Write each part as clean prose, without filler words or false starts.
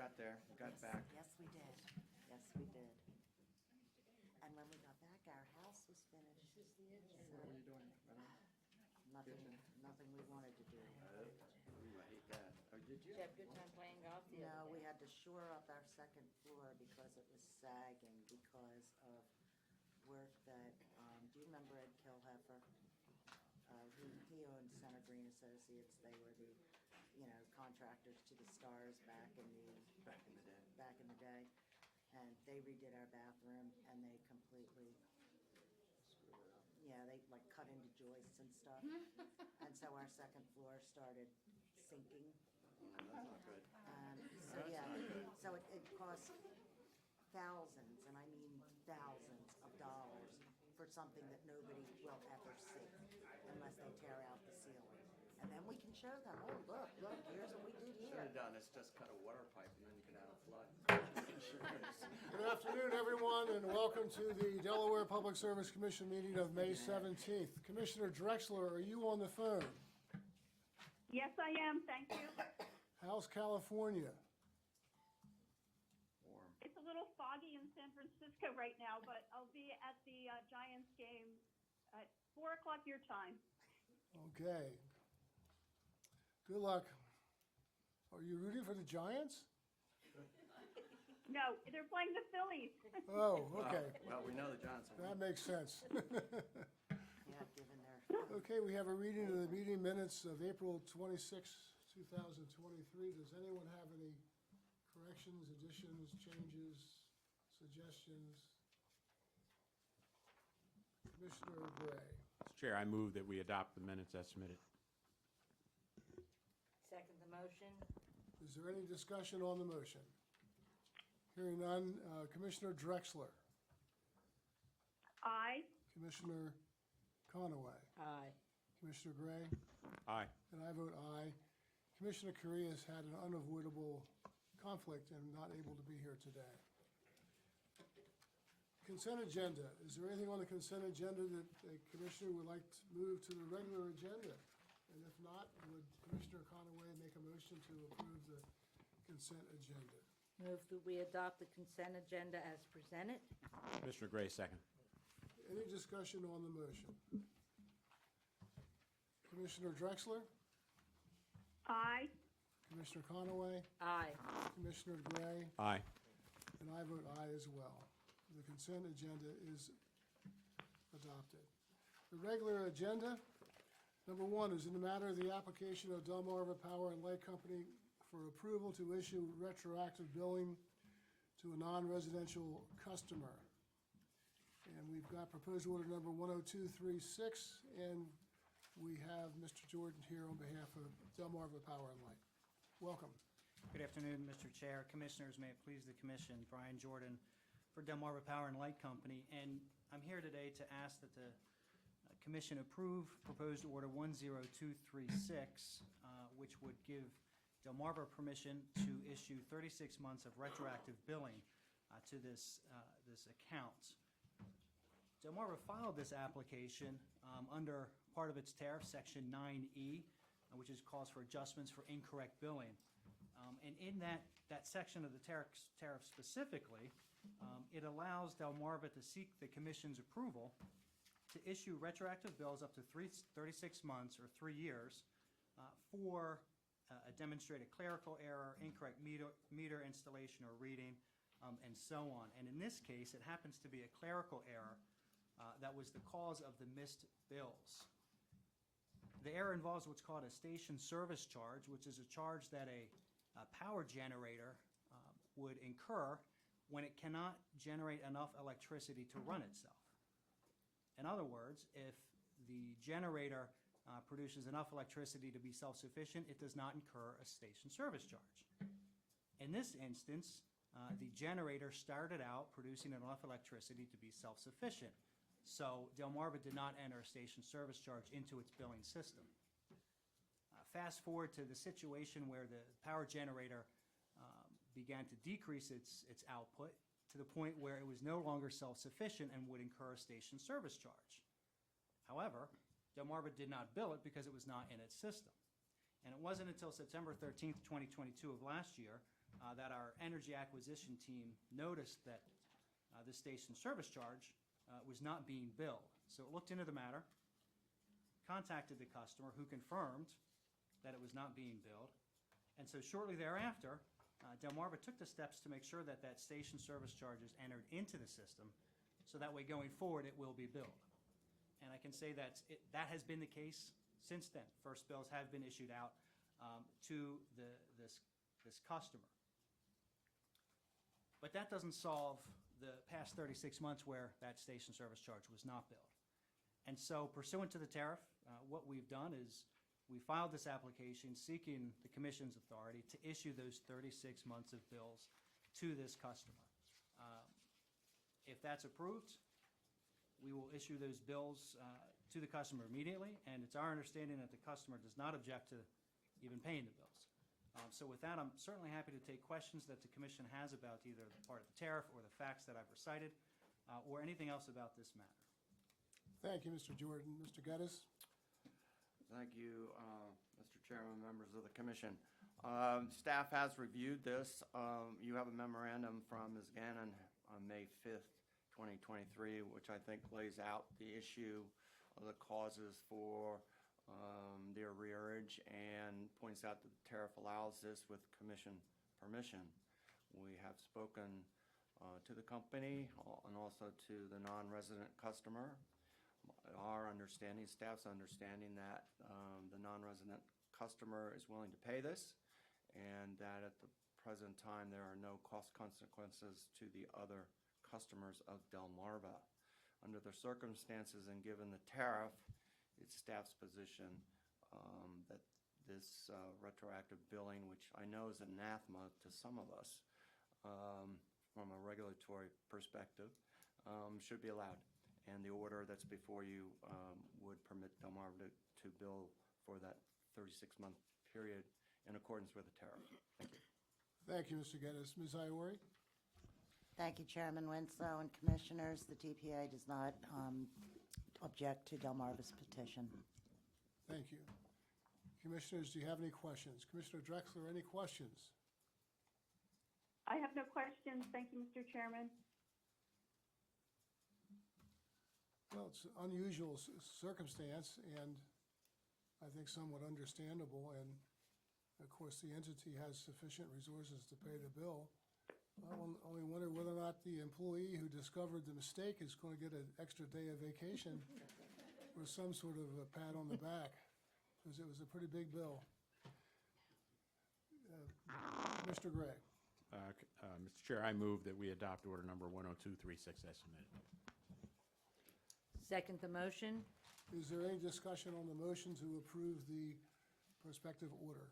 got there, we got back. Yes, we did. Yes, we did. And when we got back, our house was finished. What were you doing? Nothing we wanted to do. Ooh, I hate that. Oh, did you? Did you have a good time playing golf the No, other we day? had to shore up our second floor because it was sagging because of work that, do you remember Ed Kilheffer? He owned Center Green Associates. They were the, contractors to the Stars back in the Back in the day. And they redid our bathroom and they completely, yeah, they like cut into joists and stuff. And so our second floor started sinking. That's not good. So yeah, so it cost thousands, and I mean thousands of dollars for something that nobody will ever see unless they tear out the ceiling. And then we can show them, oh, look, here's what we did Should here. have done is just cut a water pipe and then you could have a flood. Good afternoon, everyone, and welcome to the Delaware Public Service Commission meeting of May 17th. Commissioner Drexler, are you on the phone? Yes, I am, thank you. How's California? Warm. It's a little foggy in San Francisco right now, but I'll be at the Giants game at 4 o'clock your time. Okay. Good luck. Are you rooting for the Giants? No, they're playing the Phillies. Oh, okay. Well, we know the Johnson. That makes sense. Yeah, given their, Okay, we have a reading of the meeting minutes of April 26, 2023. Does anyone have any corrections, additions, changes, suggestions? Commissioner Gray. Mr. Chair, I move that we adopt the minutes as submitted. Second the motion? Is there any discussion on the motion? Hearing none, Commissioner Drexler, Aye. Commissioner Conaway, Aye. Commissioner Gray, Aye. and I vote aye. Commissioner Correa's had an unavoidable conflict and not able to be here today. Consent agenda. Is there anything on the consent agenda that the Commissioner would like to move to the regular agenda? And if not, would Commissioner Conaway make a motion to approve the consent agenda? Move that we adopt the consent agenda as presented? Commissioner Gray, second. Any discussion on the motion? Commissioner Drexler, Aye. Commissioner Conaway, Aye. Commissioner Gray, Aye. and I vote aye as well. The consent agenda is adopted. The regular agenda, number one, is in the matter of the application of Delmarva Power and Light Company for approval to issue retroactive billing to a non-residential customer. And we've got proposed order number 10236, and we have Mr. Jordan here on behalf of Delmarva Power and Light. Welcome. Good afternoon, Mr. Chair, Commissioners. May it please the Commission, Brian Jordan for Delmarva Power and Light Company. And I'm here today to ask that the Commission approve proposed order 10236, which would give Delmarva permission to issue 36 months of retroactive billing to this account. Delmarva filed this application under part of its tariff, Section 9E, which calls for adjustments for incorrect billing. And in that section of the tariff specifically, it allows Delmarva to seek the Commission's approval to issue retroactive bills up to 36 months or 3 years for a demonstrated clerical error, incorrect meter installation or reading, and so on. And in this case, it happens to be a clerical error that was the cause of the missed bills. The error involves what's called a station service charge, which is a charge that a power generator would incur when it cannot generate enough electricity to run itself. In other words, if the generator produces enough electricity to be self-sufficient, it does not incur a station service charge. In this instance, the generator started out producing enough electricity to be self-sufficient, so Delmarva did not enter a station service charge into its billing system. Fast forward to the situation where the power generator began to decrease its output to the point where it was no longer self-sufficient and would incur a station service charge. However, Delmarva did not bill it because it was not in its system. And it wasn't until September 13th, 2022 of last year that our energy acquisition team noticed that the station service charge was not being billed. So it looked into the matter, contacted the customer, who confirmed that it was not being billed. And so shortly thereafter, Delmarva took the steps to make sure that that station service charge is entered into the system, so that way going forward, it will be billed. And I can say that that has been the case since then. First bills have been issued out to this customer. But that doesn't solve the past 36 months where that station service charge was not billed. And so pursuant to the tariff, what we've done is we filed this application seeking the Commission's authority to issue those 36 months of bills to this customer. If that's approved, we will issue those bills to the customer immediately, and it's our understanding that the customer does not object to even paying the bills. So with that, I'm certainly happy to take questions that the Commission has about either the part of the tariff or the facts that I've recited, or anything else about this matter. Thank you, Mr. Jordan. Mr. Geddes? Thank you, Mr. Chairman, members of the commission. Staff has reviewed this. You have a memorandum from Ms. Gannon on May 5th, 2023, which I think lays out the issue of the causes for the arrearage and points out that the tariff allows this with commission permission. We have spoken to the company and also to the non-resident customer. Our understanding, staff's understanding that the non-resident customer is willing to pay this, and that at the present time there are no cost consequences to the other customers of Delmarva. Under the circumstances and given the tariff, it's staff's position that this retroactive billing, which I know is anathema to some of us from a regulatory perspective, should be allowed. And the order that's before you would permit Delmarva to bill for that 36-month period in accordance with the tariff. Thank you. Thank you, Mr. Geddes. Ms. Iori? Thank you, Chairman Winslow and Commissioners. The TPA does not object to Delmarva's petition. Thank you. Commissioners, do you have any questions? Commissioner Drexler, any questions? I have no questions. Thank you, Mr. Chairman. Well, it's an unusual circumstance, and I think somewhat understandable, and of course, the entity has sufficient resources to pay the bill. I only wonder whether or not the employee who discovered the mistake is going to get an extra day of vacation or some sort of a pat on the back, because it was a pretty big bill. Mr. Gray? Mr. Chair, I move that we adopt order number 10236 as submitted. Second the motion. Is there any discussion on the motion to approve the prospective order?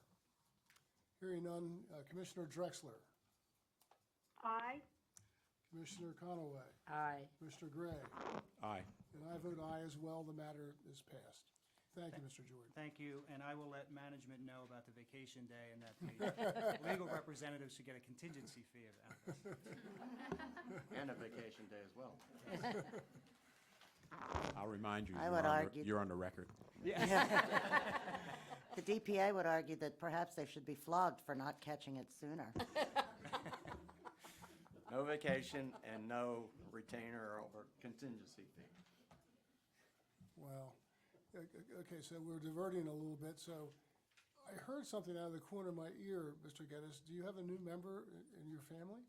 Hearing none, Commissioner Drexler? Aye. Commissioner Conaway? Aye. Commissioner Gray? Aye. And I vote aye as well. The matter is passed. Thank you, Mr. Jordan. Thank you, and I will let management know about the vacation day and that the legal representatives should get a contingency fee of that. And a vacation day as well. I'll remind you, I would argue- you're on the record. The DPA would argue that perhaps they should be flogged for not catching it sooner. No vacation and no retainer or contingency fee. Well, okay, so we're diverting a little bit. So I heard something out of the corner of my ear, Mr. Geddes. Do you have a new member in your family?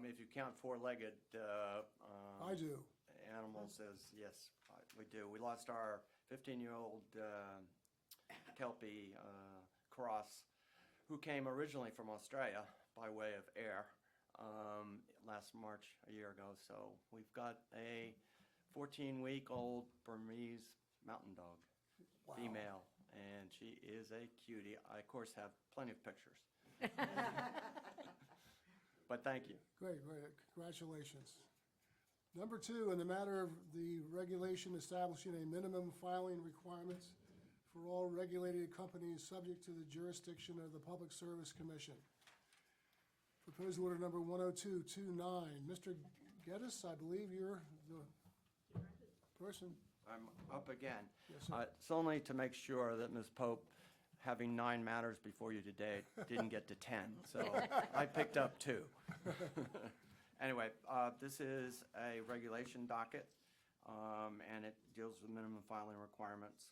If you count four-legged I do. animals as, yes, we do. We lost our 15-year-old Kelpie cross, who came originally from Australia by way of air last March, a year ago. So we've got a 14-week-old Burmese mountain dog, Wow. female, and she is a cutie. I, of course, have plenty of pictures. But thank you. Great, great. Congratulations. Number two, in the matter of the regulation establishing a minimum filing requirements for all regulated companies subject to the jurisdiction of the Public Service Commission. Proposed order number 10229. Mr. Geddes, I believe you're the person. I'm up again. Yes, sir. It's only to make sure that Ms. Pope having 9 matters before you today, didn't get to 10, so I picked up 2. Anyway, this is a regulation docket, and it deals with minimum filing requirements.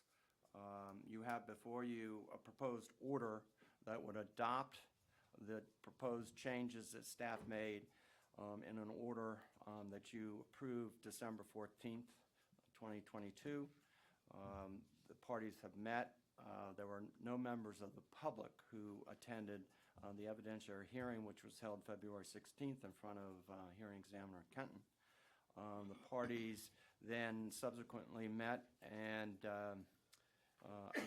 You have before you a proposed order that would adopt the proposed changes that staff made in an order that you approved December 14th, 2022. The parties have met. There were no members of the public who attended the evidentiary hearing, which was held February 16th in front of hearing examiner Kenton. The parties then subsequently met and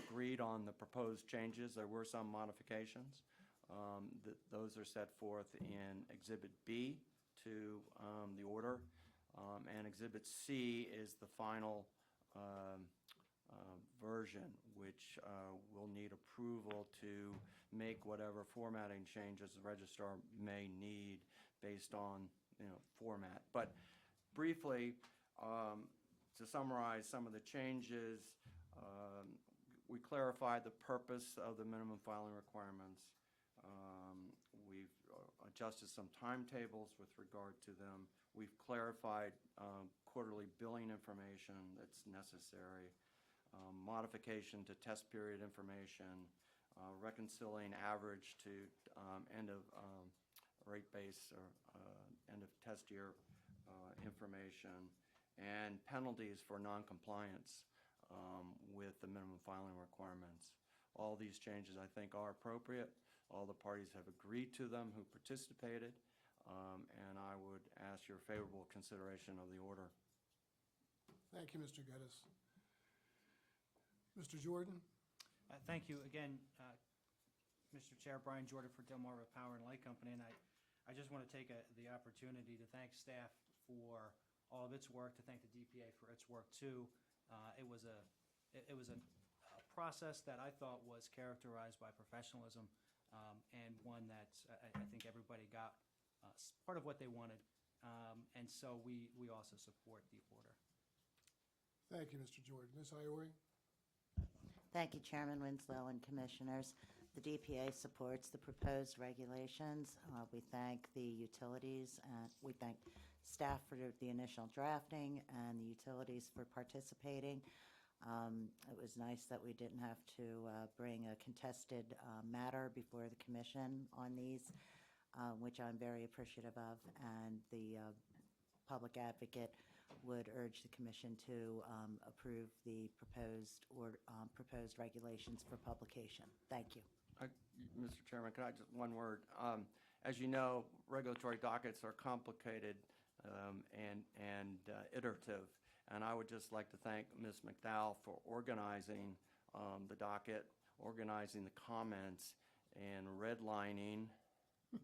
agreed on the proposed changes. There were some modifications. Those are set forth in Exhibit B to the order, and Exhibit C is the final version, which will need approval to make whatever formatting changes the registrar may need based on, format. But briefly, to summarize some of the changes, we clarified the purpose of the minimum filing requirements. We've adjusted some timetables with regard to them. We've clarified quarterly billing information that's necessary, modification to test period information, reconciling average to end of rate base or end of test year information, and penalties for noncompliance with the minimum filing requirements. All these changes, I think, are appropriate. All the parties have agreed to them who participated, and I would ask your favorable consideration of the order. Thank you, Mr. Geddes. Mr. Jordan? Thank you again, Mr. Chair, Brian Jordan for Delmarva Power and Light Company, and I just want to take the opportunity to thank staff for all of its work, to thank the DPA for its work too. It was a process that I thought was characterized by professionalism, and one that I think everybody got part of what they wanted, and so we also support the order. Thank you, Mr. Jordan. Ms. Iori? Thank you, Chairman Winslow and Commissioners. The DPA supports the proposed regulations. We thank the utilities, and we thank staff for the initial drafting and the utilities for participating. It was nice that we didn't have to bring a contested matter before the commission on these, which I'm very appreciative of, and the public advocate would urge the commission to approve the proposed regulations for publication. Thank you. Mr. Chairman, can I just, one word? As you know, regulatory dockets are complicated and iterative, and I would just like to thank Ms. McDowell for organizing the docket, organizing the comments, and redlining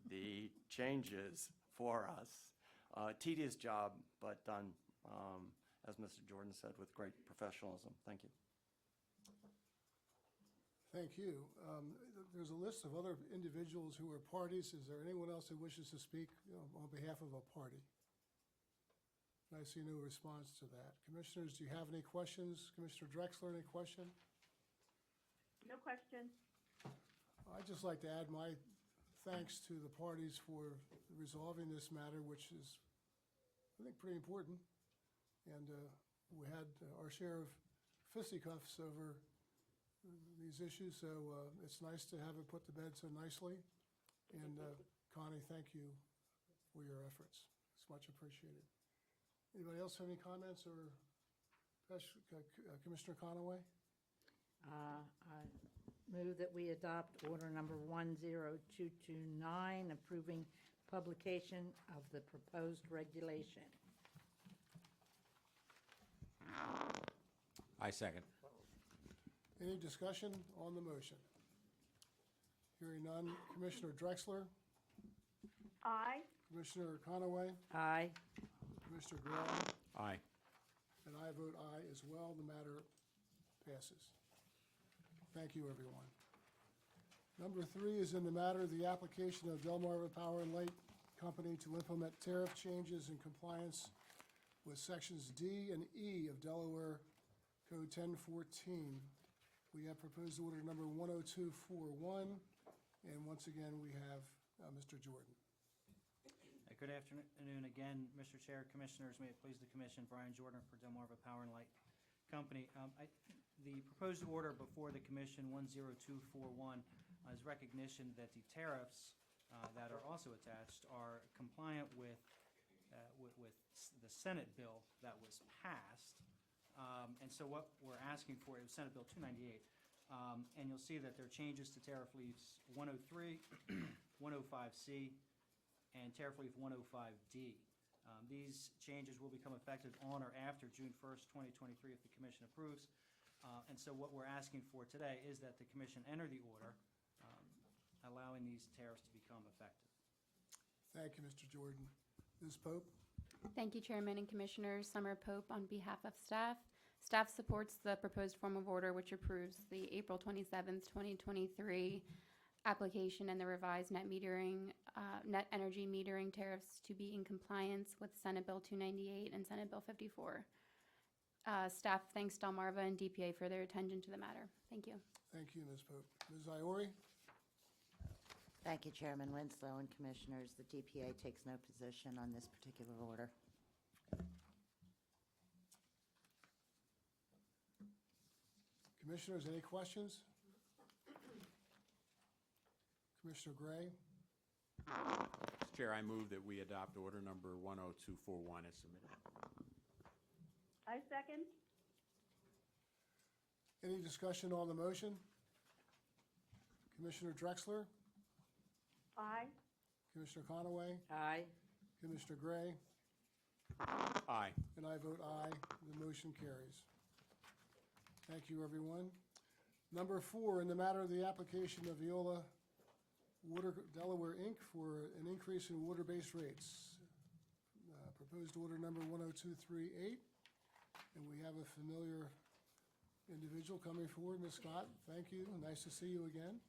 the changes for us. Tedious job, but done, as Mr. Jordan said, with great professionalism. Thank you. Thank you. There's a list of other individuals who are parties. Is there anyone else who wishes to speak on behalf of a party? I see no response to that. Commissioners, do you have any questions? Commissioner Drexler, any question? No question. I'd just like to add my thanks to the parties for resolving this matter, which is, I think, pretty important. And we had our share of fisticuffs over these issues, so it's nice to have it put to bed so nicely. And Connie, thank you for your efforts. It's much appreciated. Anybody else have any comments, or Commissioner Conaway? I move that we adopt order number 10229, approving publication of the proposed regulation. I second. Any discussion on the motion? Hearing none. Commissioner Drexler? Aye. Commissioner Conaway? Aye. Commissioner Graham? Aye. And I vote aye as well. The matter passes. Thank you, everyone. Number 3 is in the matter of the application of Delmarva Power and Light Company to implement tariff changes in compliance with sections D and E of Delaware Code 1014 We have proposed order number 10241, and once again, we have Mr. Jordan. Good afternoon again, Mr. Chair, Commissioners. May it please the Commission, Brian Jordan for Delmarva Power and Light Company. The proposed order before the Commission, 10241, is recognition that the tariffs that are also attached are compliant with the Senate bill that was passed. And so what we're asking for is Senate Bill 298. And you'll see that there are changes to tariff leaves 103, 105C, and tariff leaf 105D. These changes will become effective on or after June 1st, 2023, if the Commission approves. And so what we're asking for today is that the Commission enter the order allowing these tariffs to become effective. Thank you, Mr. Jordan. Ms. Pope? Thank you, Chairman and Commissioners. Summer Pope on behalf of staff. Staff supports the proposed form of order which approves the April 27th, 2023 application and the revised net energy metering tariffs to be in compliance with Senate Bill 298 and Senate Bill 54. Staff thanks Delmarva and DPA for their attention to the matter. Thank you. Thank you, Ms. Pope. Ms. Iori? Thank you, Chairman Winslow and Commissioners. The DPA takes no position on this particular order. Commissioners, any questions? Commissioner Gray? Mr. Chair, I move that we adopt order number 10241 as submitted. I second. Any discussion on the motion? Commissioner Drexler? Aye. Commissioner Conaway? Aye. Commissioner Gray? Aye. And I vote aye. The motion carries. Thank you, everyone. Number 4, in the matter of the application of Veolia Water Delaware, Inc. for an increase in water-based rates. Proposed order number 10238. And we have a familiar individual coming forward. Ms. Scott, thank you. Nice to see you again.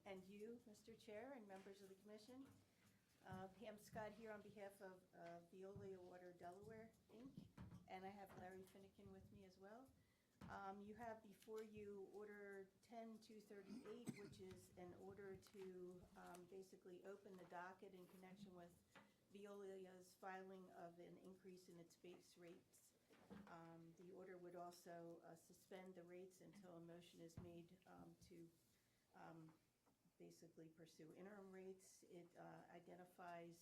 And you, Mr. Chair, and members of the commission. Pam Scott here on behalf of Veolia Water Delaware, Inc., and I have Larry Finnegan with me as well. You have before you Order 10238, which is an order to basically open the docket in connection with Veolia's filing of an increase in its base rates. The order would also suspend the rates until a motion is made to basically pursue interim rates. It identifies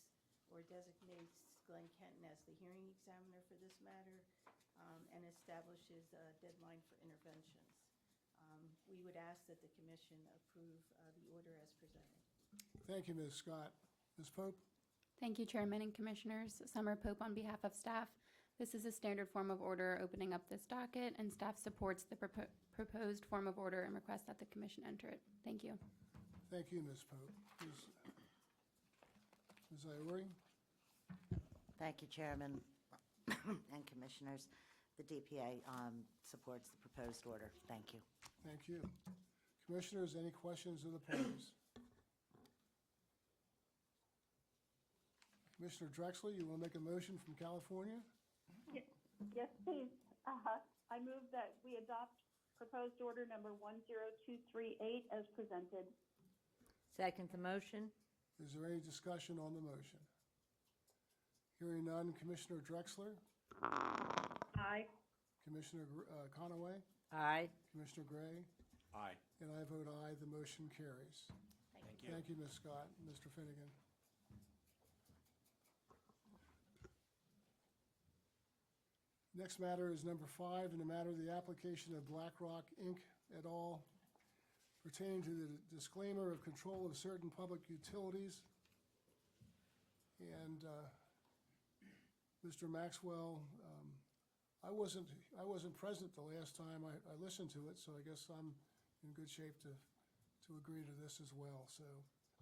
or designates Glenn Kenton as the hearing examiner for this matter and establishes a deadline for interventions. We would ask that the commission approve the order as presented. Thank you, Ms. Scott. Ms. Pope? Thank you, Chairman and Commissioners. Summer Pope on behalf of staff. This is a standard form of order opening up this docket, and staff supports the proposed form of order and requests that the Commission enter it. Thank you. Thank you, Ms. Pope. Ms. Iori? Thank you, Chairman and Commissioners. The DPA supports the proposed order. Thank you. Thank you. Commissioners, any questions of the parties? Commissioner Drexler, you want to make a motion from California? Yes, please. I move that we adopt proposed order number 10238 as presented. Second the motion? Is there any discussion on the motion? Hearing none, Commissioner Drexler? Aye. Commissioner Conaway? Aye. Commissioner Gray? Aye. And I vote aye. The motion carries. Thank you. Thank you, Ms. Scott. Mr. Finnegan? Next matter is number 5, in the matter of the application of BlackRock, Inc. et al. Pertaining to the disclaimer of control of certain public utilities. And Mr. Maxwell, I wasn't present the last time I listened to it, so I guess I'm in good shape to agree to this as well. So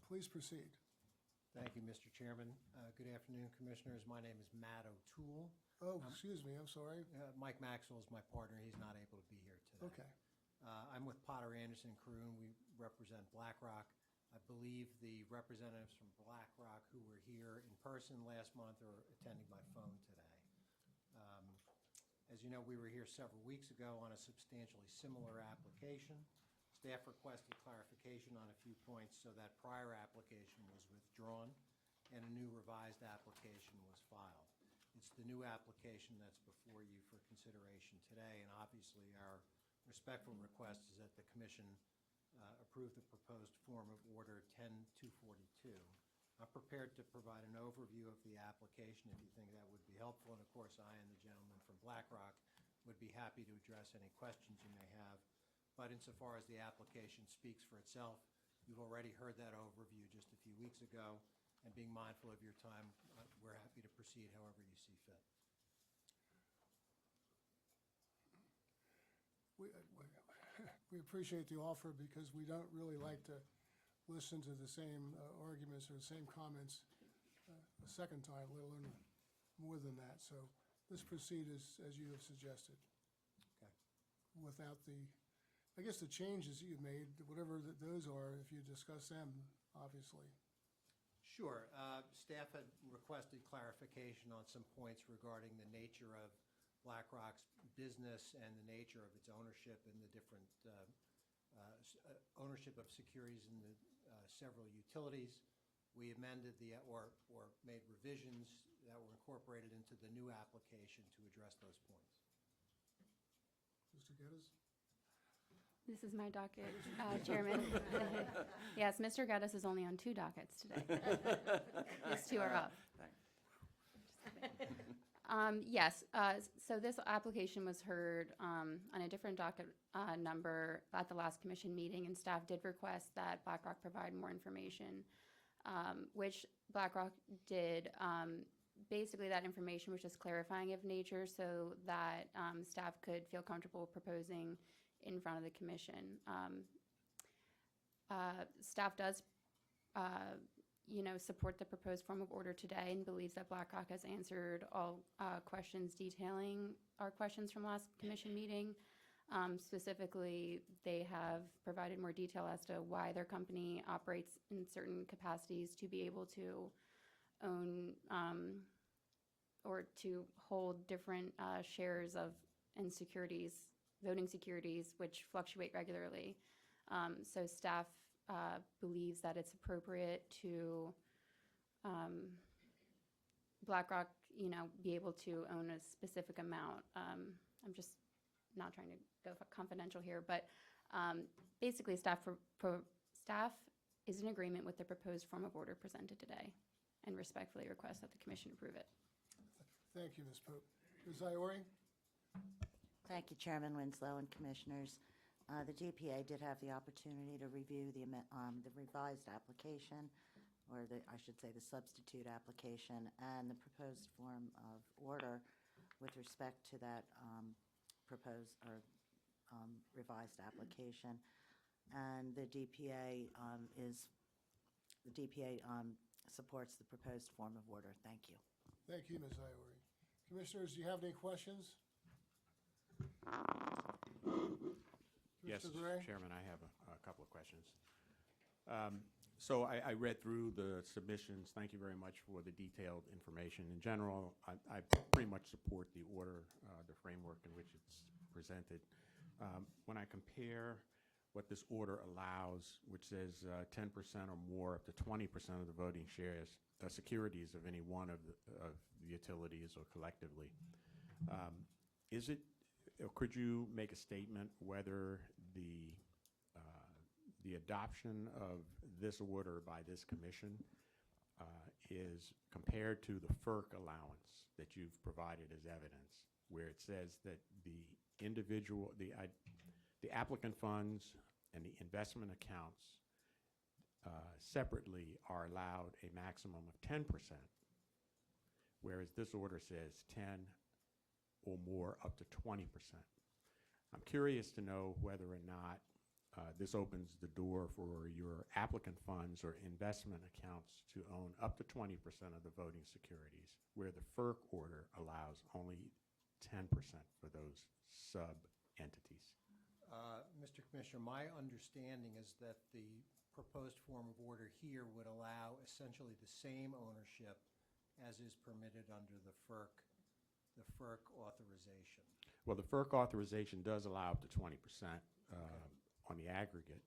please proceed. Thank you, Mr. Chairman. Good afternoon, Commissioners. My name is Matt O'Toole. Oh, excuse me, I'm sorry. Mike Maxwell is my partner. He's not able to be here today. Okay. I'm with Potter Anderson Crew, and we represent BlackRock. I believe the representatives from BlackRock who were here in person last month are attending by phone today. As you know, we were here several weeks ago on a substantially similar application. Staff requested clarification on a few points, so that prior application was withdrawn and a new revised application was filed. It's the new application that's before you for consideration today, and obviously our respectful request is that the Commission approve the proposed form of order 10242. I'm prepared to provide an overview of the application if you think that would be helpful, and of course, I and the gentleman from BlackRock would be happy to address any questions you may have. But insofar as the application speaks for itself, you've already heard that overview just a few weeks ago, and being mindful of your time, we're happy to proceed however you see fit. We appreciate the offer because we don't really like to listen to the same arguments or the same comments a second time, let alone more than that. So let's proceed as you have suggested. Okay. Without I guess the changes you made, whatever those are, if you discuss them, obviously. Sure. Staff had requested clarification on some points regarding the nature of BlackRock's business and the nature of its ownership in the different ownership of securities in the several utilities. We amended or made revisions that were incorporated into the new application to address those points. Mr. Geddes? This is my docket, Chairman. Yes, Mr. Geddes is only on 2 dockets today. These 2 are up. Yes, so this application was heard on a different docket number at the last commission meeting, and staff did request that BlackRock provide more information, which BlackRock did. Basically, that information was just clarifying of nature so that staff could feel comfortable proposing in front of the commission. Staff does support the proposed form of order today and believes that BlackRock has answered all questions detailing our questions from last commission meeting. Specifically, they have provided more detail as to why their company operates in certain capacities to be able to own or to hold different shares of and securities, voting securities, which fluctuate regularly. So staff believes that it's appropriate to BlackRock, be able to own a specific amount. I'm just not trying to go confidential here, but basically staff is in agreement with the proposed form of order presented today and respectfully request that the commission approve it. Thank you, Ms. Pope. Ms. Iori? Thank you, Chairman Winslow and Commissioners. The GPA did have the opportunity to review the revised application, or I should say the substitute application, and the proposed form of order with respect to that proposed or revised application. And the DPA supports the proposed form of order. Thank you. Thank you, Ms. Iori. Commissioners, do you have any questions? Yes, Mr. Gray? Chairman, I have a couple of questions. So I read through the submissions. Thank you very much for the detailed information. In general, I pretty much support the order, the framework in which it's presented. When I compare what this order allows, which says 10% or more up to 20% of the voting shares, securities of any one of the utilities or collectively, is it, or could you make a statement whether the adoption of this order by this commission is compared to the FERC allowance that you've provided as evidence, where it says that the applicant funds and the investment accounts separately are allowed a maximum of 10%, whereas this order says 10 or more up to 20%. I'm curious to know whether or not this opens the door for your applicant funds or investment accounts to own up to 20% of the voting securities, where the FERC order allows only 10% for those sub-entities. Mr. Commissioner, my understanding is that the proposed form of order here would allow essentially the same ownership as is permitted under the FERC the FERC authorization. Well, the FERC authorization does allow up to 20% on the aggregate,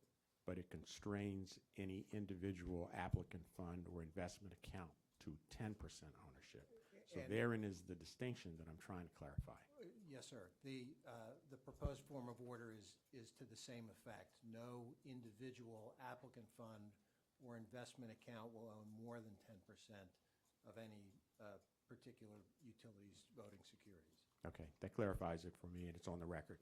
but it constrains any individual applicant fund or investment account to 10% ownership. So And- therein is the distinction that I'm trying to clarify. Yes, sir. The proposed form of order is to the same effect. No individual applicant fund or investment account will own more than 10% of any particular utility's voting securities. Okay, that clarifies it for me, and it's on the record.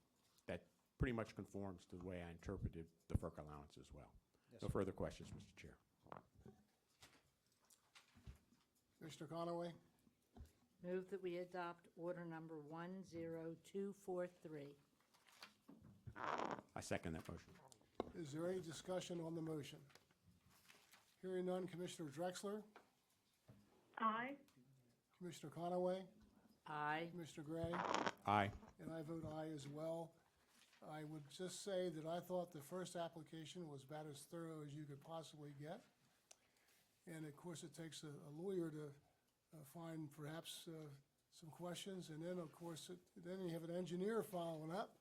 That pretty much conforms to the way I interpreted the FERC allowance as well. Yes, No sir. further questions, Mr. Chair. Commissioner Conaway? Move that we adopt order number 10243. I second that motion. Is there any discussion on the motion? Hearing none, Commissioner Drexler? Aye. Commissioner Conaway? Aye. Commissioner Gray? Aye. And I vote aye as well. I would just say that I thought the first application was about as thorough as you could possibly get. And of course, it takes a lawyer to find perhaps some questions, and then, of course, then you have an engineer following up.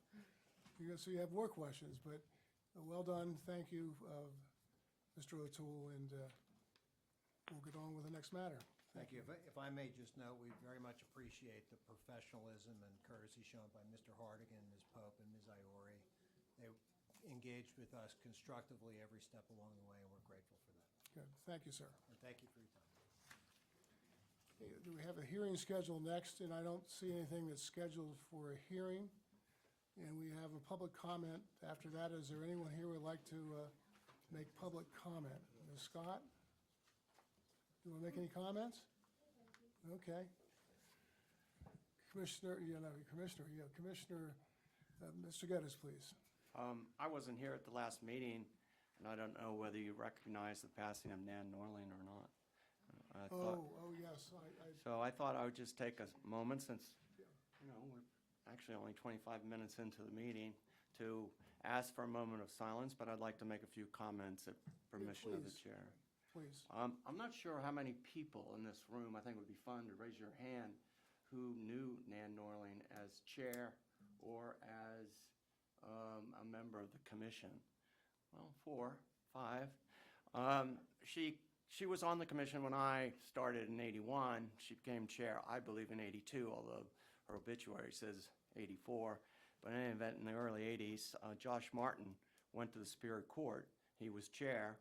So you have more questions, but well done. Thank you, Mr. O'Toole, and we'll get on with the next matter. Thank you. If I may just note, we very much appreciate the professionalism and courtesy shown by Mr. Hardigan, Ms. Pope, and Ms. Iori. They engaged with us constructively every step along the way, and we're grateful for that. Good. Thank you, sir. And thank you for your time. Okay, do we have a hearing scheduled next? And I don't see anything that's scheduled for a hearing. And we have a public comment after that. Is there anyone here who would like to make public comment? Ms. Scott? You want to make any comments? Okay. Commissioner, Mr. Geddes, please. I wasn't here at the last meeting, and I don't know whether you recognize the passing of Nan Norling or not. I thought- Oh, yes. So I thought I would just take a moment, since, you know, we're actually only 25 minutes into the meeting, to ask for a moment of silence, but I'd like to make a few comments at permission of the please. chair. Please. I'm not sure how many people in this room, I think it would be fun to raise your hand, who knew Nan Norling as chair or as a member of the commission. Well, 4, 5. She was on the commission when I started in 81. She became chair, I believe, in 82, although her obituary says 84. But in any event, in the early 80s, Josh Martin went to the Superior Court. He was chair,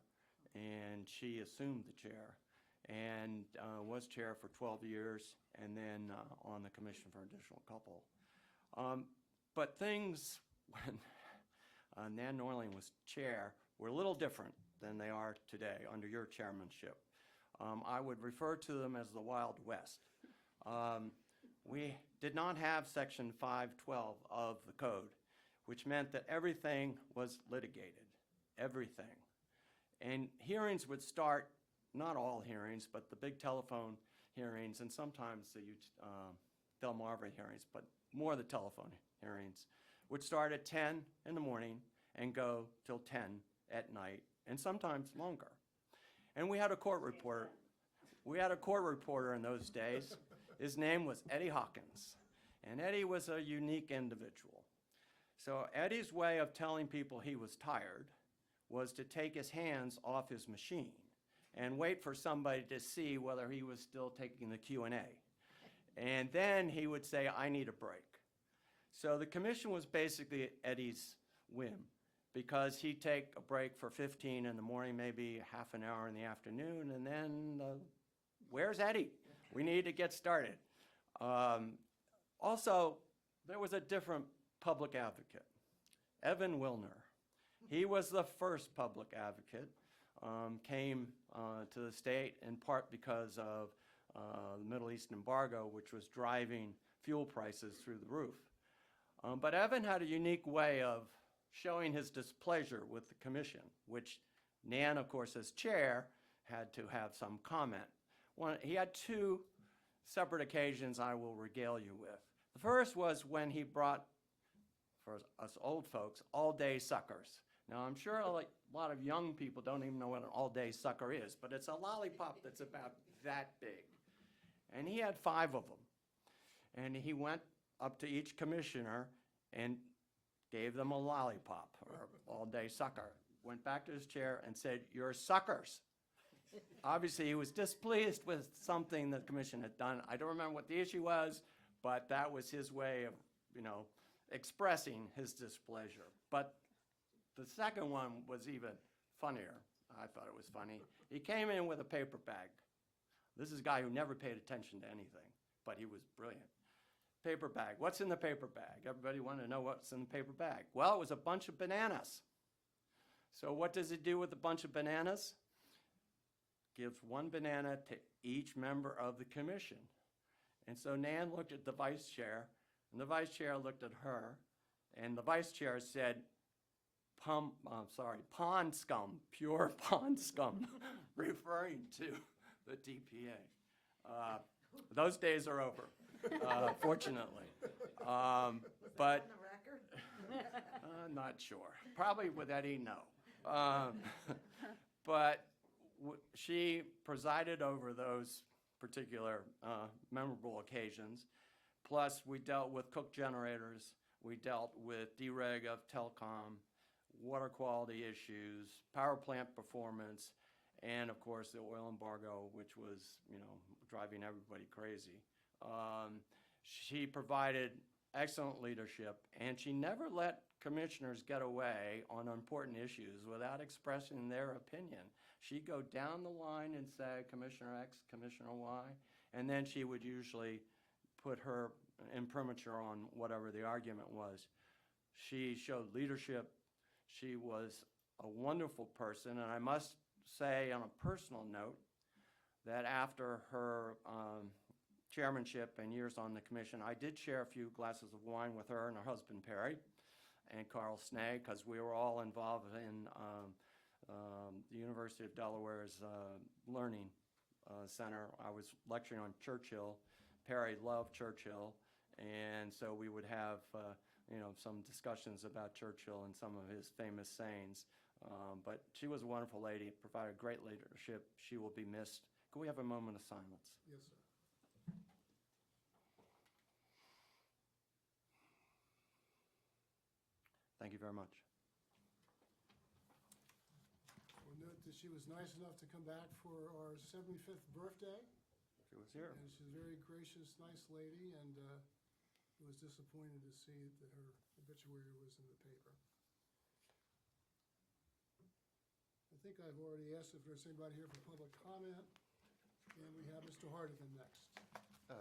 and she assumed the chair, and was chair for 12 years, and then on the commission for an additional couple. But things, when Nan Norling was chair, were a little different than they are today under your chairmanship. I would refer to them as the Wild West. We did not have Section 512 of the code, which meant that everything was litigated, everything. And hearings would start, not all hearings, but the big telephone hearings, and sometimes the Delmarva hearings, but more the telephone hearings, would start at 10 in the morning and go till 10 at night, and sometimes longer. And we had a court reporter. We had a court reporter in those days. His name was Eddie Hawkins, and Eddie was a unique individual. So Eddie's way of telling people he was tired was to take his hands off his machine and wait for somebody to see whether he was still taking the Q&A. And then he would say, I need a break. So the commission was basically Eddie's whim, because he'd take a break for 15 in the morning, maybe half an hour in the afternoon, and then where's Eddie? We need to get started. Also, there was a different public advocate, Evan Wilner. He was the first public advocate, came to the state in part because of the Middle East embargo, which was driving fuel prices through the roof. But Evan had a unique way of showing his displeasure with the commission, which Nan, of course, as chair, had to have some comment. He had 2 separate occasions I will regale you with. The first was when he brought, for us old folks, all-day suckers. Now, I'm sure a lot of young people don't even know what an all-day sucker is, but it's a lollipop that's about that big. And he had 5 of them. and he went up to each commissioner and gave them a lollipop or all-day sucker. Went back to his chair and said, "You're suckers." Obviously, he was displeased with something the commission had done. I don't remember what the issue was, but that was his way of, expressing his displeasure. But the second one was even funnier. I thought it was funny. He came in with a paper bag. This is a guy who never paid attention to anything, but he was brilliant. Paper bag. What's in the paper bag? Everybody wanted to know what's in the paper bag. Well, it was a bunch of bananas. So what does he do with a bunch of bananas? Gives one banana to each member of the commission. And so Nan looked at the vice chair, and the vice chair looked at her, and the vice chair said, pond scum, pure pond scum, referring to the DPA. Those days are over, fortunately. But On the record? not sure. Probably with Eddie, no. But she presided over those particular memorable occasions. Plus, we dealt with cook generators. We dealt with dereg of telecom, water quality issues, power plant performance, and of course the oil embargo, which was, driving everybody crazy. She provided excellent leadership, and she never let commissioners get away on important issues without expressing their opinion. She'd go down the line and say, Commissioner X, Commissioner Y, and then she would usually put her imprimatur on whatever the argument was. She showed leadership. She was a wonderful person, and I must say on a personal note that after her chairmanship and years on the commission, I did share a few glasses of wine with her and her husband, Perry, and Carl Snag, because we were all involved in the University of Delaware's Learning Center. I was lecturing on Churchill. Perry loved Churchill, and so we would have some discussions about Churchill and some of his famous sayings. But she was a wonderful lady, provided great leadership. She will be missed. Can we have a moment of silence? Yes, sir. Thank you very much. We'll note that she was nice enough to come back for our 75th birthday. She was here. And she's a very gracious, nice lady, and was disappointed to see that her obituary was in the paper. I think I've already asked if there's anybody here for public comment, and we have Mr. Hardigan next.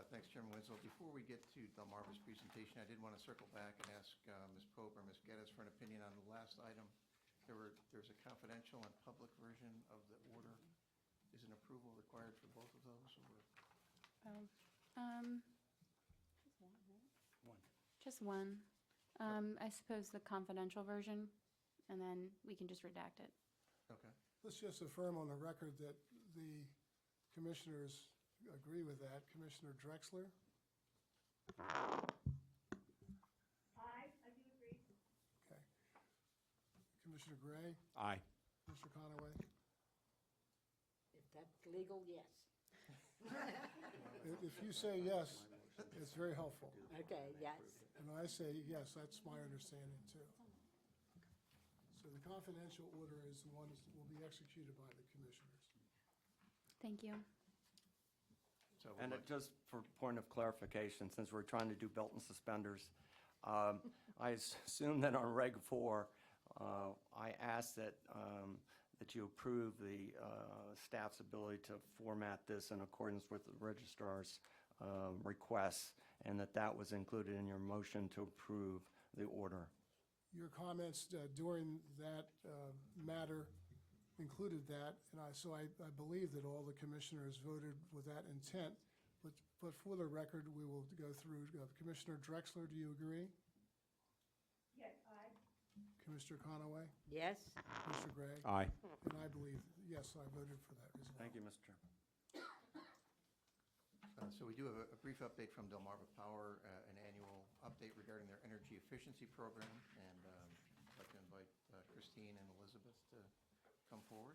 Thanks, Chairman Winslow. Before we get to Delmarva's presentation, I did want to circle back and ask Ms. Pope or Ms. Geddes for an opinion on the last item. There's a confidential and public version of the order. Is an approval required for both of those, or? Just one. I suppose the confidential version, and then we can just redact it. Okay. Let's just affirm on the record that the commissioners agree with that. Commissioner Drexler? Aye, I do agree. Okay. Commissioner Gray? Aye. Mr. Conaway? If that's legal, yes. If you say yes, it's very helpful. Okay, yes. And I say yes, that's my understanding too. So the confidential order is the one that will be executed by the commissioners. Thank you. So And just for point of clarification, since we're trying to do belt and suspenders, I assume that on Reg 4, I asked that you approve the staff's ability to format this in accordance with the registrar's requests, and that was included in your motion to approve the order. Your comments during that matter included that, and so I believe that all the commissioners voted with that intent. But for the record, we will go through. Commissioner Drexler, do you agree? Yes, aye. Commissioner Conaway? Yes? Mr. Gray? Aye. And I believe, yes, I voted for that as well. Thank you, Mr. Chairman. So we do have a brief update from Delmarva Power, an annual update regarding their energy efficiency program, and I'd like to invite Christine and Elizabeth to come forward.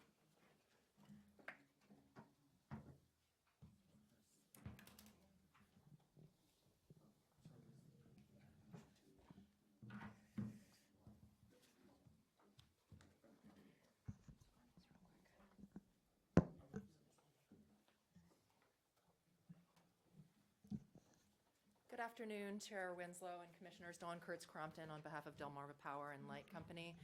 Good afternoon, Chair Winslow and Commissioners. Dawn Kurtz-Crompton on behalf of Delmarva Power and Light Company.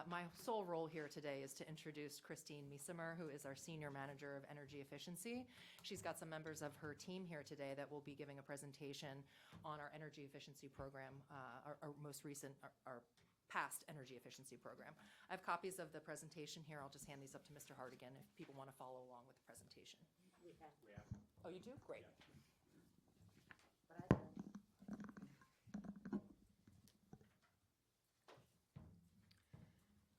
My sole role here today is to introduce Christine Miesimer, who is our Senior Manager of Energy Efficiency. She's got some members of her team here today that will be giving a presentation on our energy efficiency program, our most recent, our past energy efficiency program. I have copies of the presentation here. I'll just hand these up to Mr. Hardigan if people want to follow along with the presentation. We have, Oh, you do? Great. but I don't.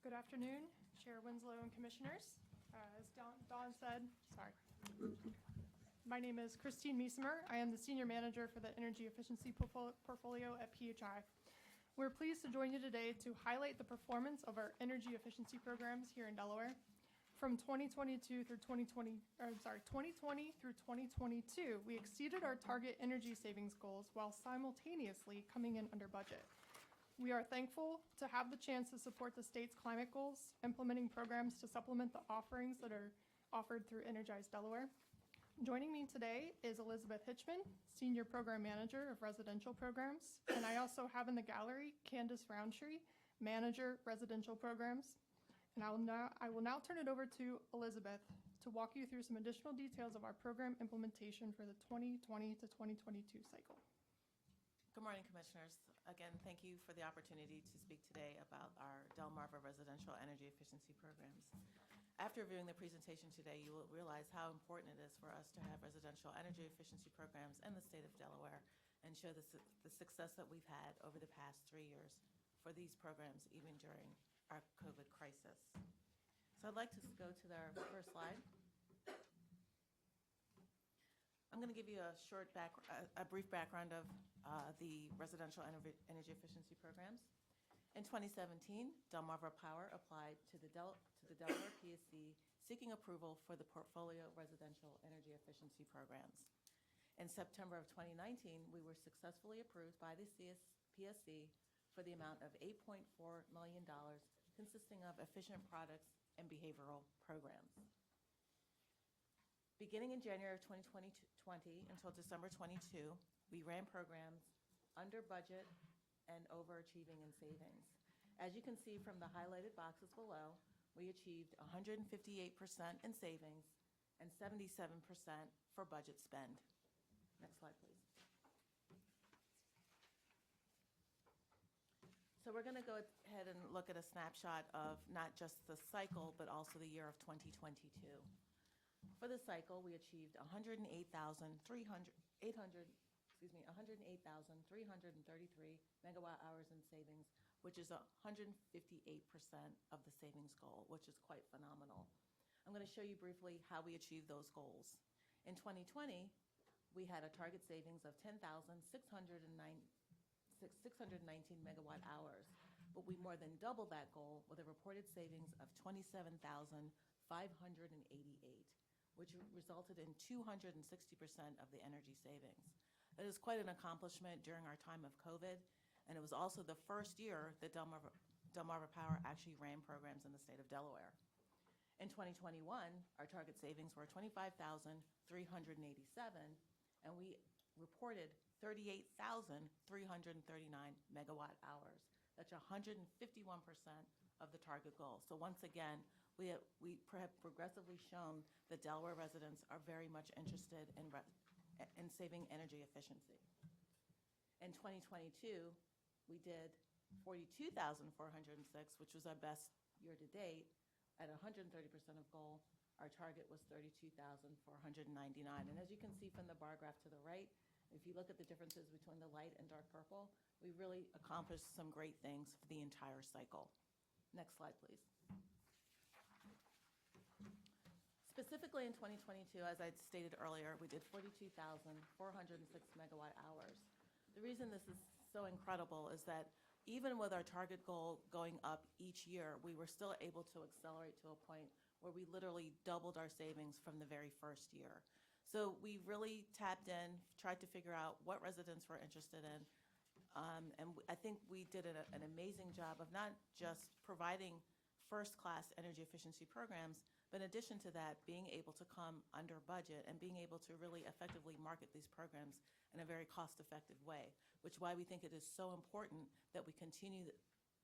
Good afternoon, Chair Winslow and Commissioners. As Dawn said, sorry. My name is Christine Miesimer. I am the Senior Manager for the Energy Efficiency Portfolio at PHI. We're pleased to join you today to highlight the performance of our energy efficiency programs here in Delaware. From 2020 through 2022, we exceeded our target energy savings goals while simultaneously coming in under budget. We are thankful to have the chance to support the state's climate goals, implementing programs to supplement the offerings that are offered through Energize Delaware. Joining me today is Elizabeth Hitchman, Senior Program Manager of Residential Programs, and I also have in the gallery Candace Roundtree, Manager, Residential Programs. And I will now turn it over to Elizabeth to walk you through some additional details of our program implementation for the 2020 to 2022 cycle. Good morning, Commissioners. Again, thank you for the opportunity to speak today about our Delmarva residential energy efficiency programs. After viewing the presentation today, you will realize how important it is for us to have residential energy efficiency programs in the state of Delaware and show the success that we've had over the past 3 years for these programs, even during our COVID crisis. So I'd like to go to our first slide. I'm going to give you a brief background of the residential energy efficiency programs. In 2017, Delmarva Power applied to the Delaware PSC seeking approval for the portfolio residential energy efficiency programs. In September of 2019, we were successfully approved by the PSC for the amount of $8.4 million, consisting of efficient products and behavioral programs. Beginning in January of 2020 until December 22, we ran programs under budget and overachieving in savings. As you can see from the highlighted boxes below, we achieved 158% in savings and 77% for budget spend. Next slide, please. So we're going to go ahead and look at a snapshot of not just the cycle, but also the year of 2022. For the cycle, we achieved 108,333 megawatt hours in savings, which is 158% of the savings goal, which is quite phenomenal. I'm going to show you briefly how we achieved those goals. In 2020, we had a target savings of 10,619 megawatt hours, but we more than doubled that goal with a reported savings of 27,588, which resulted in 260% of the energy savings. That is quite an accomplishment during our time of COVID, and it was also the first year that Delmarva Power actually ran programs in the state of Delaware. In 2021, our target savings were 25,387, and we reported 38,339 megawatt hours. That's 151% of the target goal. So once again, we have progressively shown that Delaware residents are very much interested in saving energy efficiency. In 2022, we did 42,406, which was our best year to date, at 130% of goal. Our target was 32,499. And as you can see from the bar graph to the right, if you look at the differences between the light and dark purple, we really accomplished some great things for the entire cycle. Next slide, please. Specifically in 2022, as I stated earlier, we did 42,406 megawatt hours. The reason this is so incredible is that even with our target goal going up each year, we were still able to accelerate to a point where we literally doubled our savings from the very first year. So we really tapped in, tried to figure out what residents were interested in, and I think we did an amazing job of not just providing first-class energy efficiency programs, But in addition to that, being able to come under budget and being able to really effectively market these programs in a very cost-effective way, which is why we think it is so important that we continue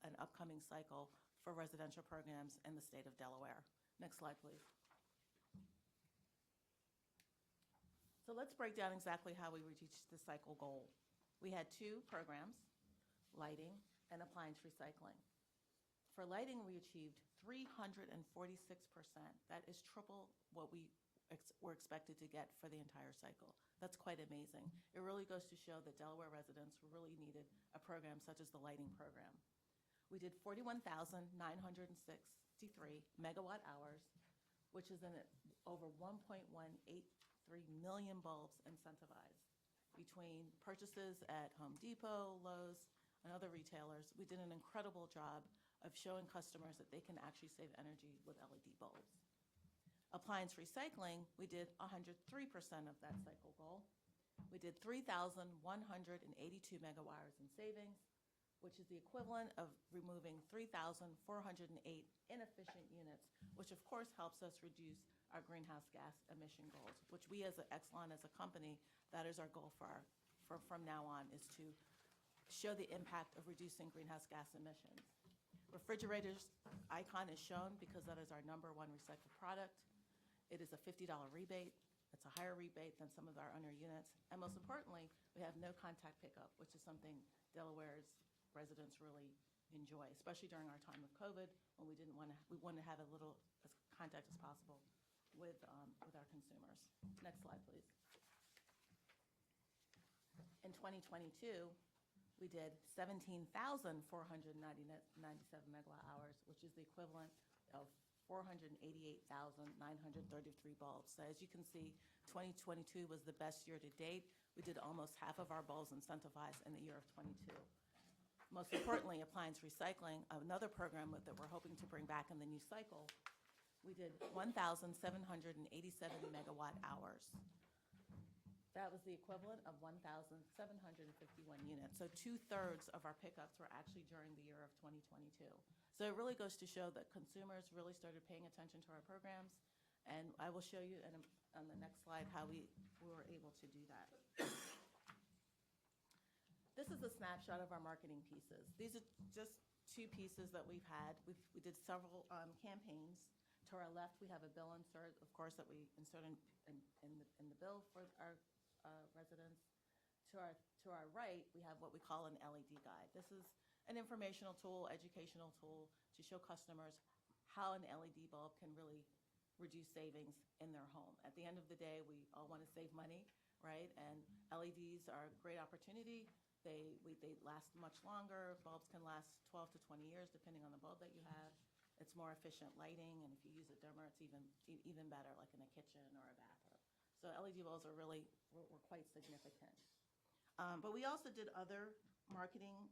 an upcoming cycle for residential programs in the state of Delaware. Next slide, please. So let's break down exactly how we reached the cycle goal. We had two programs, lighting and appliance recycling. For lighting, we achieved 346%. That is triple what we were expected to get for the entire cycle. That's quite amazing. It really goes to show that Delaware residents really needed a program such as the lighting program. We did 41,963 megawatt hours, which is over 1.183 million bulbs incentivized. Between purchases at Home Depot, Lowe's, and other retailers, we did an incredible job of showing customers that they can actually save energy with LED bulbs. Appliance recycling, we did 103% of that cycle goal. We did 3,182 megawatt hours in savings, which is the equivalent of removing 3,408 inefficient units, which of course helps us reduce our greenhouse gas emission goals, which we as Exelon, as a company, that is our goal from now on, is to show the impact of reducing greenhouse gas emissions. Refrigerators icon is shown because that is our #1 recycled product. It is a $50 rebate. It's a higher rebate than some of our other units. And most importantly, we have no contact pickup, which is something Delaware's residents really enjoy, especially during our time of COVID, when we wanted to have as little contact as possible with our consumers. Next slide, please. In 2022, we did 17,497 megawatt hours, which is the equivalent of 488,933 bulbs. So as you can see, 2022 was the best year to date. We did almost half of our bulbs incentivized in the year of '22. Most importantly, appliance recycling, another program that we're hoping to bring back in the new cycle, we did 1,787 megawatt hours. That was the equivalent of 1,751 units. So 2/3 of our pickups were actually during the year of 2022. So it really goes to show that consumers really started paying attention to our programs. And I will show you on the next slide how we were able to do that. This is a snapshot of our marketing pieces. These are just two pieces that we've had. We did several campaigns. To our left, we have a bill insert, of course, that we insert in the bill for our residents. To our right, we have what we call an LED guide. This is an informational tool, educational tool to show customers how an LED bulb can really reduce savings in their home. At the end of the day, we all want to save money, right? And LEDs are a great opportunity. They last much longer. Bulbs can last 12 to 20 years, depending on the bulb that you have. It's more efficient lighting, and if you use it dimmer, it's even better, like in a kitchen or a bathroom. So LED bulbs are were quite significant. But we also did other marketing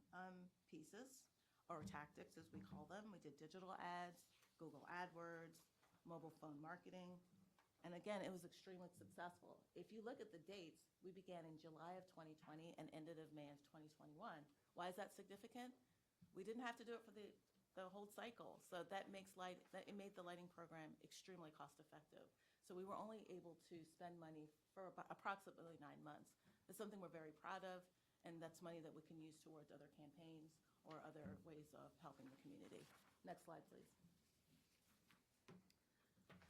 pieces, or tactics as we call them. We did digital ads, Google AdWords, mobile phone marketing. And again, it was extremely successful. If you look at the dates, we began in July of 2020 and ended in May of 2021. Why is that significant? We didn't have to do it for the whole cycle. So it made the lighting program extremely cost effective. So we were only able to spend money for approximately 9 months. It's something we're very proud of, and that's money that we can use towards other campaigns or other ways of helping the community. Next slide, please.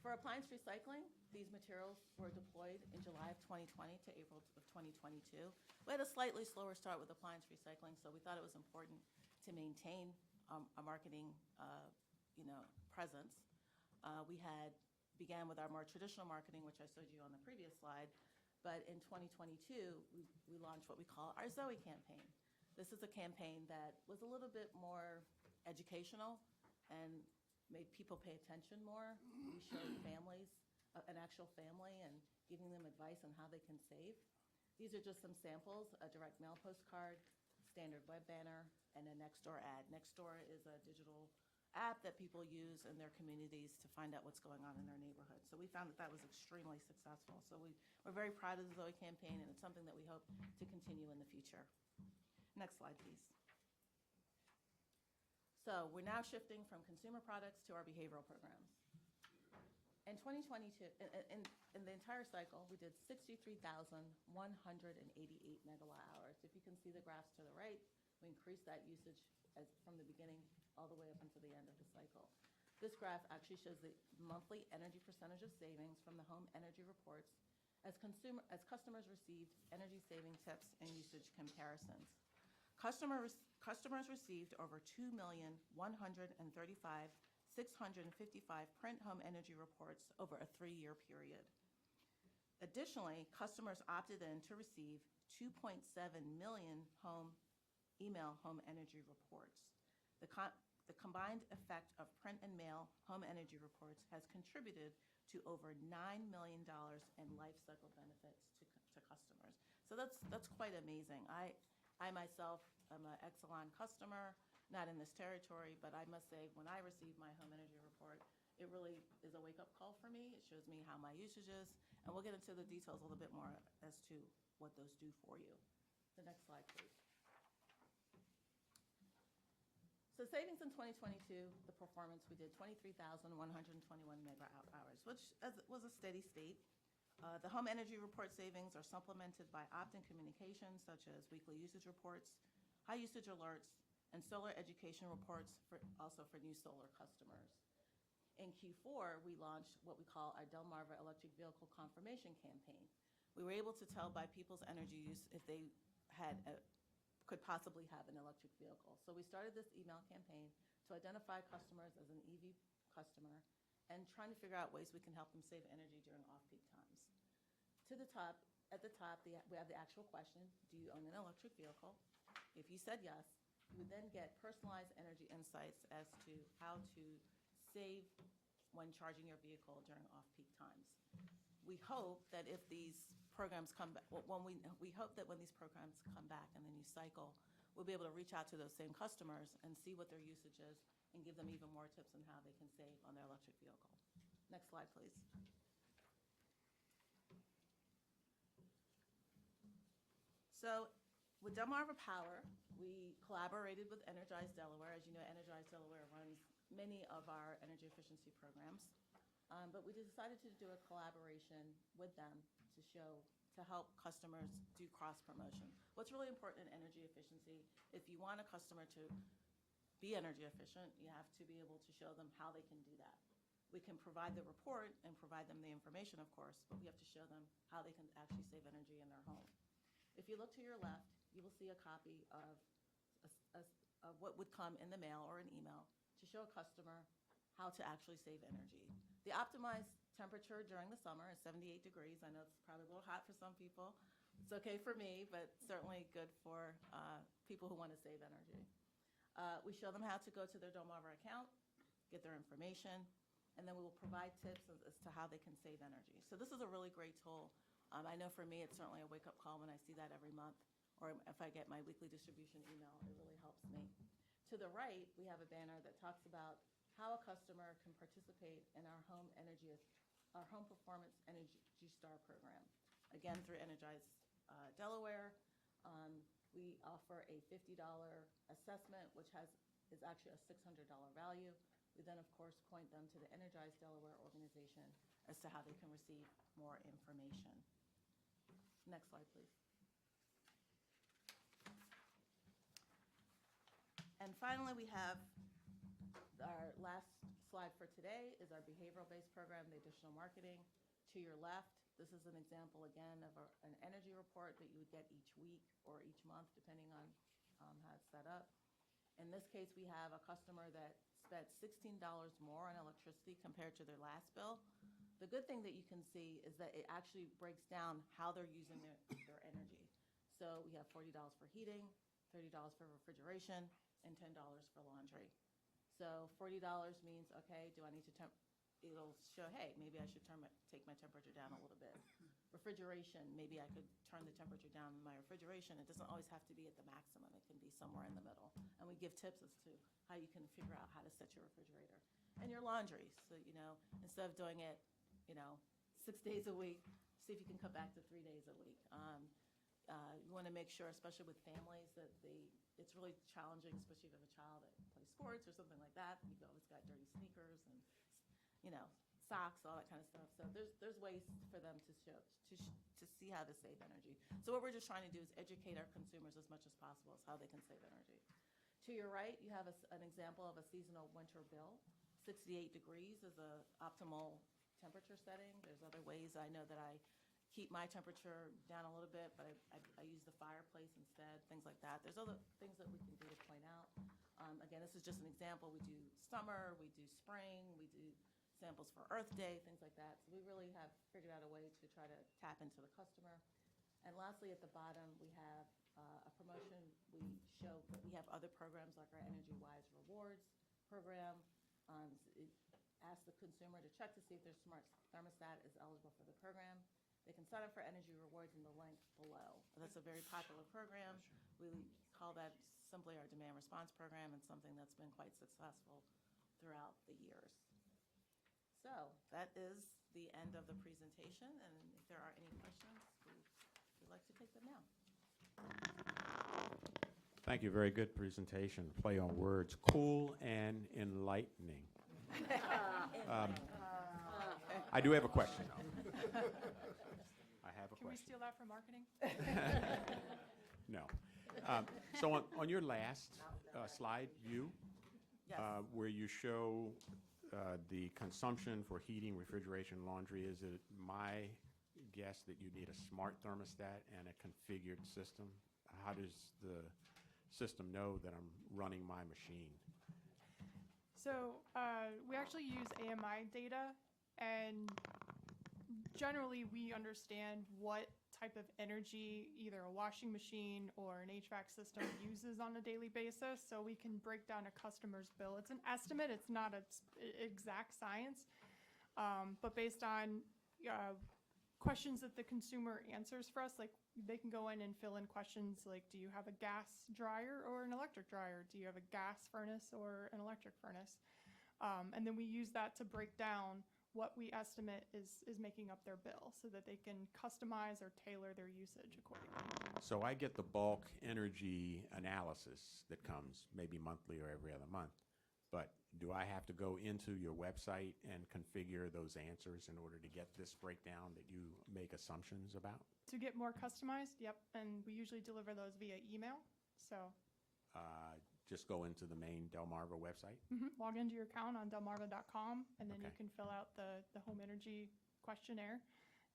For appliance recycling, these materials were deployed in July of 2020 to April of 2022. We had a slightly slower start with appliance recycling, so we thought it was important to maintain a marketing presence. We began with our more traditional marketing, which I showed you on the previous slide, but in 2022, we launched what we call our Zoe campaign. This is a campaign that was a little bit more educational and made people pay attention more. We showed families, an actual family, and giving them advice on how they can save. These are just some samples: a direct mail postcard, standard web banner, and a Nextdoor ad. Nextdoor is a digital app that people use in their communities to find out what's going on in their neighborhood. So we found that was extremely successful. So we're very proud of the Zoe campaign, and it's something that we hope to continue in the future. Next slide, please. So we're now shifting from consumer products to our behavioral programs. In 2022, in the entire cycle, we did 63,188 megawatt hours. If you can see the graphs to the right, we increased that usage from the beginning all the way up until the end of the cycle. This graph actually shows the monthly energy percentage of savings from the home energy reports as customers received energy saving tips and usage comparisons. Customers received over 2,135,655 print home energy reports over a 3-year period. Additionally, customers opted in to receive 2.7 million email home energy reports. The combined effect of print and mail home energy reports has contributed to over $9 million in life cycle benefits to customers. So that's quite amazing. I myself am an Exelon customer, not in this territory, but I must say, when I receive my home energy report, it really is a wake-up call for me. It shows me how my usage is, and we'll get into the details a little bit more as to what those do for you. The next slide, please. So savings in 2022, the performance, we did 23,121 megawatt hours, which was a steady state. The home energy report savings are supplemented by opt-in communications such as weekly usage reports, high usage alerts, and solar education reports also for new solar customers. In Q4, we launched what we call our Delmarva Electric Vehicle Confirmation Campaign. We were able to tell by people's energy use if they could possibly have an electric vehicle. So we started this email campaign to identify customers as an EV customer and trying to figure out ways we can help them save energy during off-peak times. At the top, we have the actual question: do you own an electric vehicle? If you said yes, you would then get personalized energy insights as to how to save when charging your vehicle during off-peak times. We hope that if these programs come back, we hope that when these programs come back in the new cycle, we'll be able to reach out to those same customers and see what their usage is and give them even more tips on how they can save on their electric vehicle. Next slide, please. So with Delmarva Power, we collaborated with Energize Delaware. As you know, Energize Delaware runs many of our energy efficiency programs. But we decided to do a collaboration with them to help customers do cross-promotion. What's really important in energy efficiency, if you want a customer to be energy efficient, you have to be able to show them how they can do that. We can provide the report and provide them the information, of course, but we have to show them how they can actually save energy in their home. If you look to your left, you will see a copy of what would come in the mail or an email to show a customer how to actually save energy. The optimized temperature during the summer is 78 degrees. I know it's probably a little hot for some people. It's okay for me, but certainly good for people who want to save energy. We show them how to go to their Delmarva account, get their information, and then we will provide tips as to how they can save energy. So this is a really great tool. I know for me, it's certainly a wake-up call when I see that every month, or if I get my weekly distribution email, it really helps me. To the right, we have a banner that talks about how a customer can participate in our home performance Energy Star program. Again, through Energize Delaware, we offer a $50 assessment, which is actually a $600 value. We then, of course, point them to the Energize Delaware organization as to how they can receive more information. Next slide, please. And finally, we have our last slide for today is our behavioral-based program, the additional marketing. To your left, this is an example, again, of an energy report that you would get each week or each month, depending on how it's set up. In this case, we have a customer that spent $16 more on electricity compared to their last bill. The good thing that you can see is that it actually breaks down how they're using their energy. So we have $40 for heating, $30 for refrigeration, and $10 for laundry. So $40 means, okay, do I need to it'll show, hey, maybe I should take my temperature down a little bit. Refrigeration, maybe I could turn the temperature down in my refrigeration. It doesn't always have to be at the maximum. It can be somewhere in the middle. And we give tips as to how you can figure out how to set your refrigerator. And your laundry. So, instead of doing it, 6 days a week, see if you can cut back to 3 days a week. You want to make sure, especially with families, that it's really challenging, especially if you have a child that plays sports or something like that. You've always got dirty sneakers and, socks, all that kind of stuff. So there's ways for them to show, to see how to save energy. So what we're just trying to do is educate our consumers as much as possible as how they can save energy. To your right, you have an example of a seasonal winter bill. 68 degrees is a optimal temperature setting. There's other ways I know that I keep my temperature down a little bit, but I use the fireplace instead, things like that. There's other things that we can do to point out. Again, this is just an example. We do summer, we do spring, we do samples for Earth Day, things like that. So we really have figured out a way to try to tap into the customer. And lastly, at the bottom, we have a promotion. We show that we have other programs like our Energy Wise Rewards program. It asks the consumer to check to see if their smart thermostat is eligible for the program. They can sign up for Energy Rewards in the link below. And that's a very popular program. We call that simply our demand response program, and something that's been quite successful throughout the years. So that is the end of the presentation, and if there are any questions, we'd like to take them now. Thank you. Very good presentation. Play on words. Cool and enlightening. I do have a question, though. I have a Can we question. steal that from marketing? No. So on your last slide view, Yes. where you show the consumption for heating, refrigeration, laundry, is it my guess that you need a smart thermostat and a configured system? How does the system know that I'm running my machine? So we actually use AMI data, and generally we understand what type of energy either a washing machine or an HVAC system uses on a daily basis, so we can break down a customer's bill. It's an estimate, it's not an exact science, but based on questions that the consumer answers for us, like they can go in and fill in questions like, do you have a gas dryer or an electric dryer? Do you have a gas furnace or an electric furnace? And then we use that to break down what we estimate is making up their bill so that they can customize or tailor their usage accordingly. So I get the bulk energy analysis that comes maybe monthly or every other month, but do I have to go into your website and configure those answers in order to get this breakdown that you make assumptions about? To get more customized, yep, and we usually deliver those via email. So Just go into the main Delmarva website? log into your account on delmarva.com, and then you Okay. can fill out the home energy questionnaire,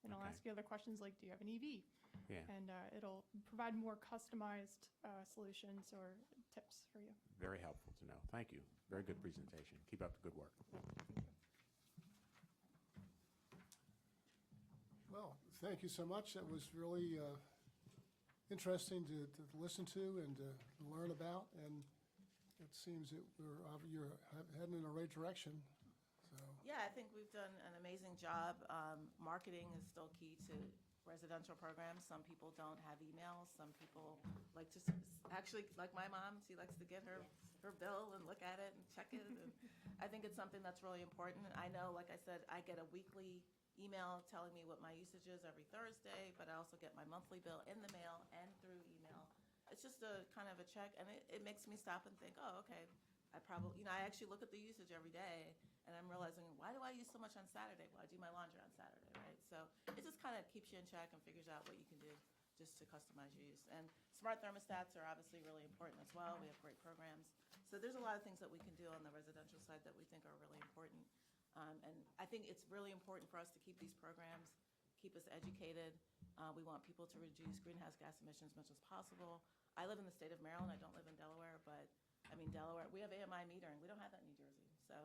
and it'll Okay. ask you other questions like, do you have an EV? Yeah, And it'll provide more customized solutions or tips for you. very helpful to know. Thank you. Very good presentation. Keep up the good work. Well, thank you so much. That was really interesting to listen to and to learn about, and it seems that you're heading in the right direction. So, Yeah, I think we've done an amazing job. Marketing is still key to residential programs. Some people don't have emails. Some people like to, actually, like my mom, she likes to get her bill and look at it and check it. And I think it's something that's really important. I know, like I said, I get a weekly email telling me what my usage is every Thursday, but I also get my monthly bill in the mail and through email. It's just a kind of a check, and it makes me stop and think, oh, okay, I probably, I actually look at the usage every day, and I'm realizing, why do I use so much on Saturday? Well, I do my laundry on Saturday, right? So it just kind of keeps you in check and figures out what you can do just to customize your use. And smart thermostats are obviously really important as well. We have great programs. So there's a lot of things that we can do on the residential side that we think are really important. And I think it's really important for us to keep these programs, keep us educated. We want people to reduce greenhouse gas emissions as much as possible. I live in the state of Maryland. I don't live in Delaware, but I mean, Delaware, we have AMI metering. We don't have that in New Jersey. So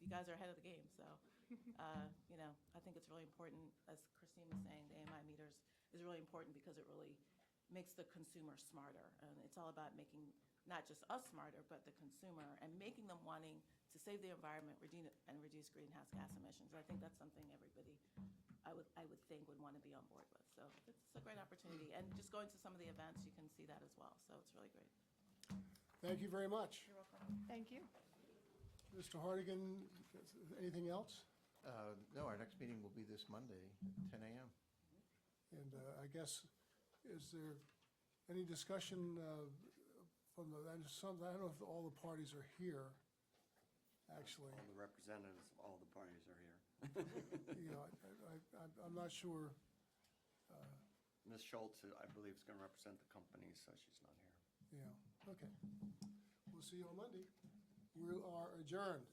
you guys are ahead of the game. So, I think it's really important, as Christine was saying, the AMI meters is really important because it really makes the consumer smarter. And it's all about making not just us smarter, but the consumer, and making them wanting to save the environment and reduce greenhouse gas emissions. I think that's something everybody, I would think, would want to be on board with. So it's a great opportunity. And just going to some of the events, you can see that as well. So it's really great. thank you very much. You're welcome. Thank you. Mr. Hardigan, anything else? No, our next meeting will be this Monday, 10 a.m. And I guess, is there any discussion from I don't know if all the parties are here, actually. All the representatives of all the parties are here. You know, I'm not sure. Ms. Schultz, I believe, is going to represent the company, so she's not here. Yeah, okay. We'll see you on Monday. We are adjourned.